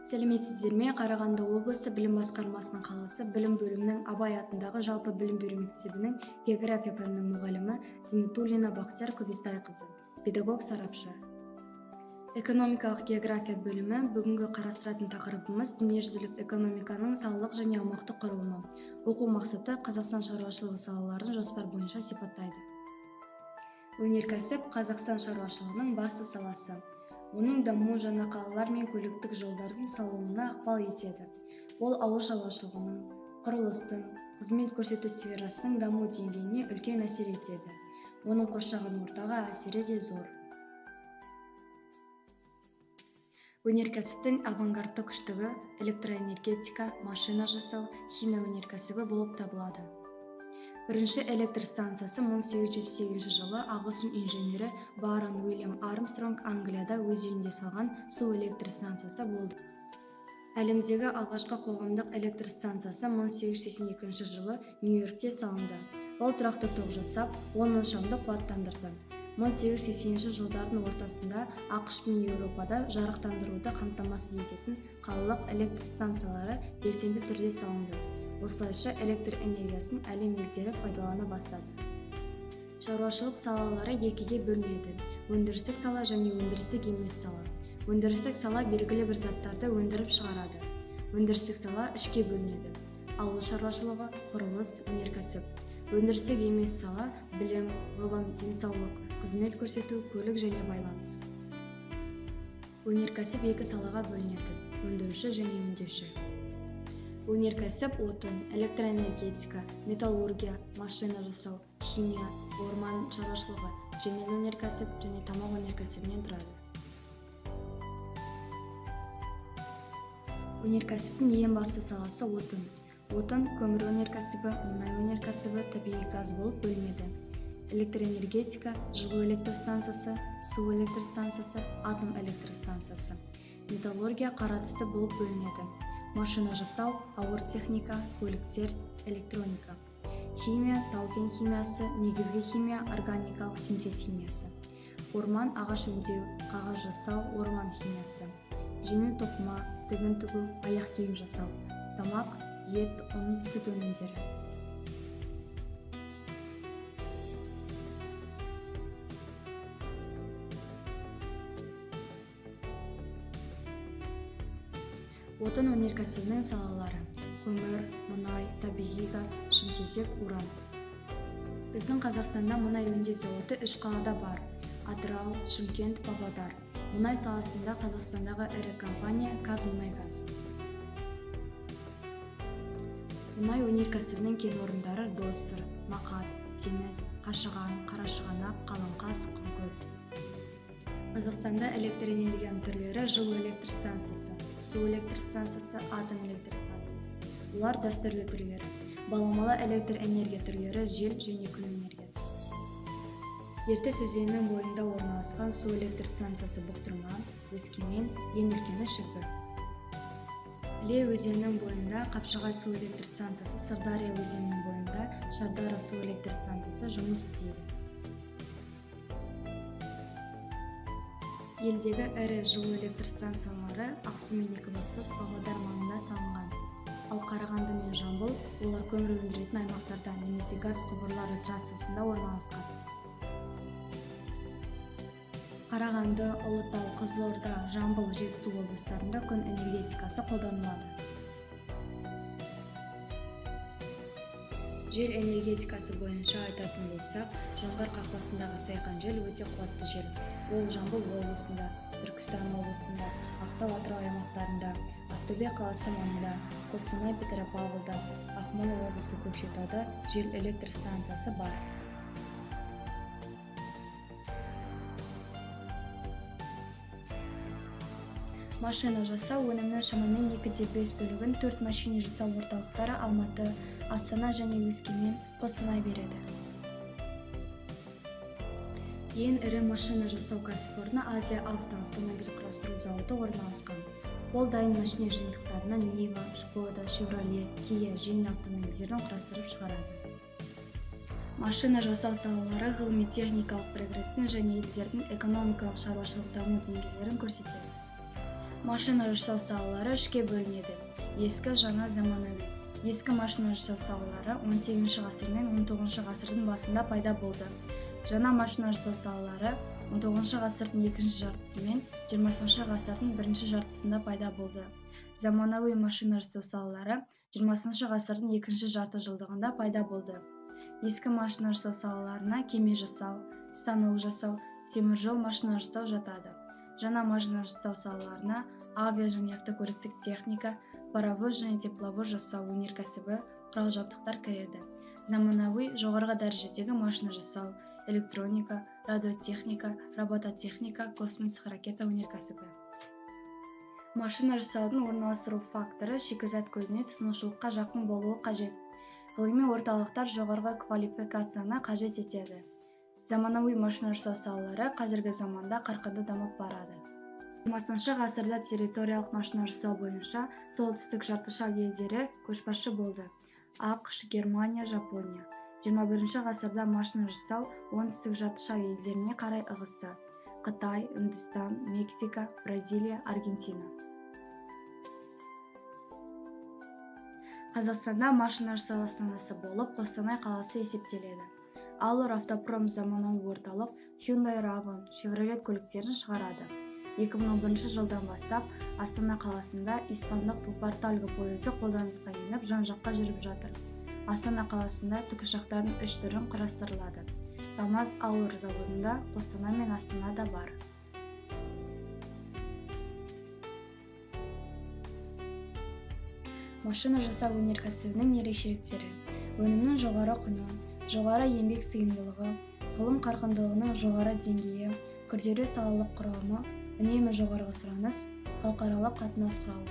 Сәлеметсіздер ме? Қарағанды облысы білім басқармасының қаласы білім бөлімінің Абай атындағы жалпы білім беру мектебінің география пәнінің мұғалімі Зинатуллина Бақтияр Көбестайқызы, педагог сарапшы. Экономикалық география бөлімі бүгінгі қарастыратын тақырыбымыз дүниежүзілік экономиканың салалық және аумақтық құрылымы. Оқу мақсаты Қазақстан шаруашылығы салаларын жоспар бойынша сипаттайды. Өнеркәсіп Қазақстан шаруашылығының басты саласы. Оның дамуы жаңа қалалар мен көліктік жолдардың салынуына ықпал етеді. Ол ауыл шаруашылығының, құрылыстың, қызмет көрсету сферасының даму деңгейіне үлкен әсер етеді. Оның қоршаған ортаға әсері де зор. Өнеркәсіптің авангардты күштігі электроэнергетика, машина жасау, химия өнеркәсібі болып табылады. Бірінші электр станциясы 1878 жылы ағылшын инженері Барон Уильям Армстронг Англияда өз үйінде салған су электр станциясы болды. Әлемдегі алғашқы қоғамдық электр станциясы 1882 жылы Нью-Йоркте салынды. Ол тұрақты ток жасап, 10 мың шамды қуаттандырды. 1880 жылдардың ортасында ақш пен Еуропада жарықтандыруды қамтамасыз ететін қалалық электр станциялары белсенді түрде салынды. Осылайша электр энергиясын әлем елдері пайдалана бастады. Шаруашылық салалары екіге бөлінеді: өндірістік сала және өндірістік емес сала. Өндірістік сала белгілі бір заттарды өндіріп шығарады. Өндірістік сала үшке бөлінеді: ауыл шаруашылығы, құрылыс, өнеркәсіп. Өндірістік емес сала білім, ғылым, денсаулық, қызмет көрсету, көлік және байланыс. Өнеркәсіп екі салаға бөлінеді: өндіруші және өңдеуші. Өнеркәсіп отын, электроэнергетика, металлургия, машина жасау, химия, орман шаруашылығы, жеңіл өнеркәсіп және тамақ өнеркәсібінен тұрады. Өнеркәсіптің ең басты саласы отын. Отын көмір өнеркәсібі, мұнай өнеркәсібі, табиғи газ болып бөлінеді. Электроэнергетика, жылу электр станциясы, су электр станциясы, атом электр станциясы. Металлургия қара түсті болып бөлінеді. Машина жасау, ауыр техника, көліктер, электроника. Химия, тау-кен химиясы, негізгі химия, органикалық синтез химиясы. Орман, ағаш өңдеу, қағаз жасау, орман химиясы. Жеңіл тоқыма, тігін тігу, аяқ киім жасау. Тамақ, ет, ұн, сүт өнімдері. Отын өнеркәсібінің салалары: көмір, мұнай, табиғи газ, шымтезек, уран. Біздің Қазақстанда мұнай өңдеу зауыты 3 қалада бар: Атырау, Шымкент, Павлодар. Мұнай саласында Қазақстандағы ірі компания Қазмұнайгаз. Мұнай өнеркәсібінің кен орындары Доссор, Мақат, Теңіз, Қашаған, Қарашығанақ, Қаламқас, Құмкөл. Қазақстанда электр энергияның түрлері: жылу электр станциясы, су электр станциясы, атом электр станциясы. Олар дәстүрлі түрлері. Баламалы электр энергия түрлері: жел және күн энергиясы. Ертіс өзенінің бойында орналасқан су электр станциясы Бұқтырма, Өскемен, ең үлкені Шүлбі. Іле өзенінің бойында Қапшағай су электр станциясы, Сырдария өзенінің бойында Шардара су электр станциясы жұмыс істейді. Елдегі ірі жылу электр станциялары Ақсу мен Екібастұз, Павлодар маңында салынған. Ал Қарағанды мен Жамбыл олар көмір өндіретін аймақтарда немесе газ құбырлары трассасында орналасқан. Қарағанды, Ұлытау, Қызылорда, Жамбыл, Жетісу облыстарында күн энергетикасы қолданылады. Жел энергетикасы бойынша айтатын болсақ, Жоңғар қақпасындағы Сайқан жел өте қуатты жел. Ол Жамбыл облысында, Түркістан облысында, Ақтау, Атырау аймақтарында, Ақтөбе қаласы маңында, Қостанай, Петропавлда, Ақмола облысы Көкшетауда жел электр станциясы бар. Машина жасау өнімнің шамамен 2/5 бөлігін 4 машина жасау орталықтары Алматы, Астана және Өскемен, Қостанай береді. Ең ірі машина жасау кәсіпорны Азия автомобиль құрастыру зауыты орналасқан. Ол дайын машина жиынтықтарынан Нива, Шкода, Шевроле, Кия жеңіл автомобильдерін құрастырып шығарады. Машина жасау салалары ғылыми-техникалық прогрестің және елдердің экономикалық шаруашылық даму деңгейлерін көрсетеді. Машина жасау салалары үшке бөлінеді. Ескі, жаңа, заманауи. Ескі машина жасау салалары 18 ғасыр мен 19 ғасырдың басында пайда болды. Жаңа машина жасау салалары 19 ғасырдың екінші жартысы мен 20 ғасырдың бірінші жартысында пайда болды. Заманауи машина жасау салалары 20 ғасырдың екінші жарты жылдығында пайда болды. Ескі машина жасау салаларына кеме жасау, станок жасау, темір жол машина жасау жатады. Жаңа машина жасау салаларына авиа және автокөліктік техника, паровоз және тепловоз жасау өнеркәсібі, құрал-жабдықтар кіреді. Заманауи жоғарғы дәрежедегі машина жасау, электроника, радиотехника, робототехника, космостық ракета өнеркәсібі. Машина жасаудың орналастыру факторы шикізат көзіне тұтынушылыққа жақын болуы қажет. Ғылыми орталықтар жоғарғы квалификацияны қажет етеді. Заманауи машина жасау салалары қазіргі заманда қарқынды дамып барады. 20 ғасырда территориялық машина жасау бойынша солтүстік жартышар елдері көшбасшы болды. ақш, Германия, Жапония. 21 ғасырда машина жасау оңтүстік жартышар елдеріне қарай ығысты. Қытай, Үндістан, Мексика, Бразилия, Аргентина. Қазақстанда машина жасау астанасы болып Қостанай қаласы есептеледі. Алур автопром заманауи орталық Hyundai Ravon, Chevrolet көліктерін шығарады. 2011 жылдан бастап Астана қаласында испандық тұлпар тальго пойызы қолданысқа еніп, жан-жаққа жүріп жатыр. Астана қаласында тікұшақтардың 3 түрін құрастырылады. КамАЗ Алур заводында Қостанай мен Астанада бар. Машина жасау өнеркәсібінің ерекшеліктері: өнімнің жоғары құны, жоғары еңбек сыйымдылығы, ғылым қарқындылығының жоғары деңгейі, күрделі салалық құрамы, үнемі жоғарғы сұраныс, халықаралық қатынас құралы.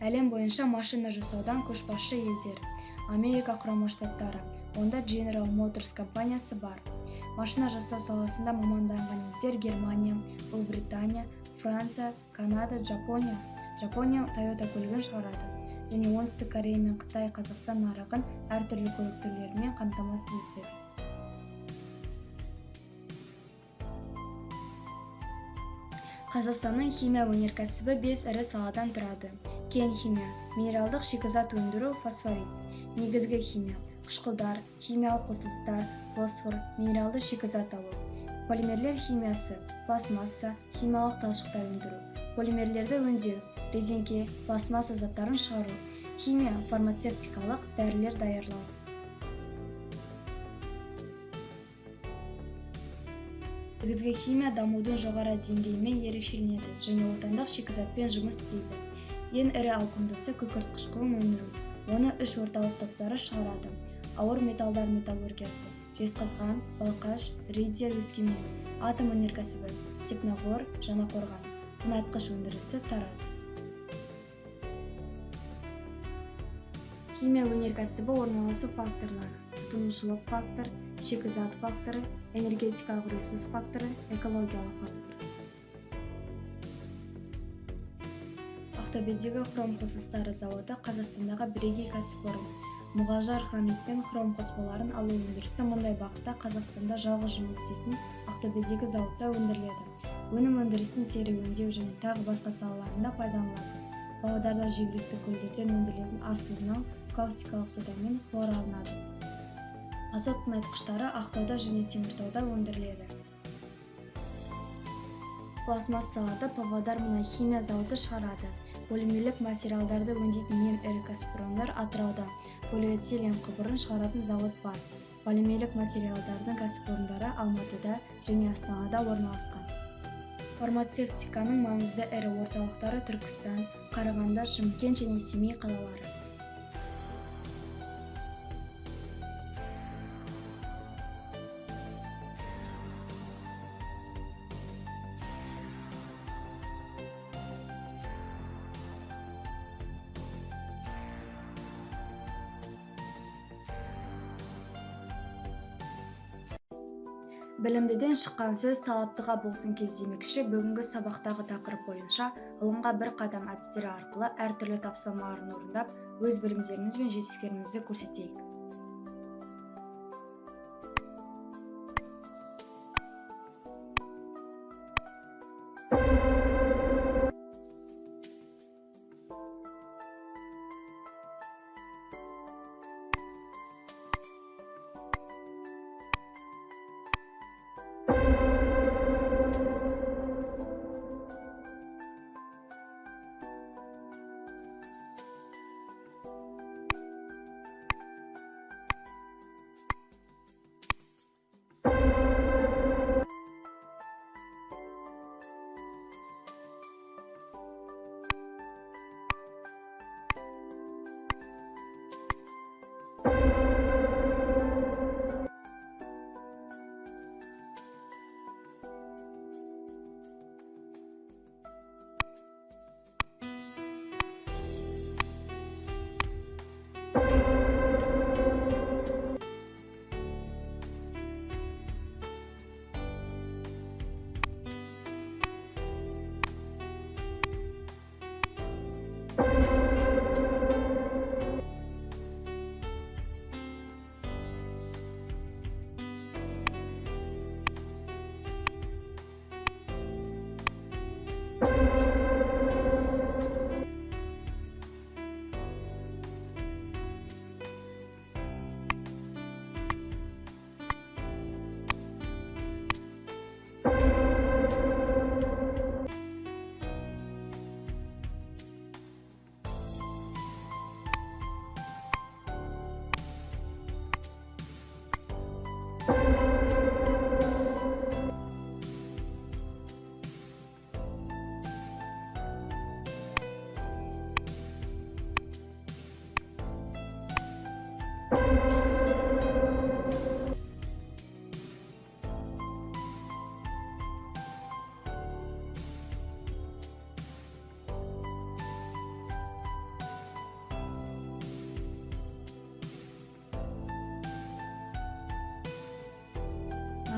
Әлем бойынша машина жасаудан көшбасшы елдер: Америка құрама штаттары, онда General Motors компаниясы бар. Машина жасау саласында маманданған елдер: Германия, Ұлыбритания, Франция, Канада, Жапония. Жапония Toyota көлігін шығарады, және Оңтүстік Корея мен Қытай Қазақстан нарығын әртүрлі көлік түрлерімен қамтамасыз етеді. Қазақстанның химия өнеркәсібі 5 ірі саладан тұрады. Кен химия, минералдық шикізат өндіру, фосфорит. Негізгі химия, қышқылдар, химиялық қосылыстар, фосфор, минералды шикізат алу. Полимерлер химиясы, пластмасса, химиялық талшықтар өндіру. Полимерлерді өңдеу, резеңке, пластмасса заттарын шығару. Химия, фармацевтикалық дәрілер даярлау. Негізгі химия дамудың жоғары деңгейімен ерекшеленеді және отандық шикізатпен жұмыс істейді. Ең ірі ауқымдысы күкірт қышқылын өндіру. Оны 3 орталық топтары шығарады: ауыр металдар металлургиясы, жезқазған, балқаш, риддер, өскемен. Атом өнеркәсібі, Степногор, Жаңақорған. Тыңайтқыш өндірісі, Тараз. Химия өнеркәсібі орналасу факторлары: тұтынушылық фактор, шикізат факторы, энергетикалық ресурс факторы, экологиялық фактор. Ақтөбедегі хром қосылыстары заводы Қазақстандағы бірегей кәсіпорын. Мұғажар хромит пен хром қоспаларын алу өндірісі мұндай бағытта Қазақстанда жалғыз жұмыс істейтін Ақтөбедегі зауытта өндіріледі. Өнім өндірістің тері өңдеу және тағы басқа салаларында пайдаланылады. Павлодарда жергілікті көлдерден өндірілетін ас тұзынан каустикалық сода мен хлор алынады. Азот тыңайтқыштары Ақтауда және Теміртауда өндіріледі. Пластмассаларды Павлодар мұнай-химия зауыты шығарады. Полимерлік материалдарды өңдейтін ең ірі кәсіпорындар Атырауда. Полиэтилен құбырын шығаратын зауыт бар. Полимерлік материалдардың кәсіпорындары Алматыда және Астанада орналасқан. Фармацевтиканың маңызды ірі орталықтары Түркістан, Қарағанды, Шымкент және Семей қалалары. Білімдіден шыққан сөз талаптыға болсын кез демекші, бүгінгі сабақтағы тақырып бойынша ғылымға бір қадам әдістері арқылы әртүрлі тапсырмаларын орындап, өз білімдеріңіз бен жетістіктеріңізді көрсетейік.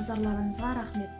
Назарларыңызға рахмет.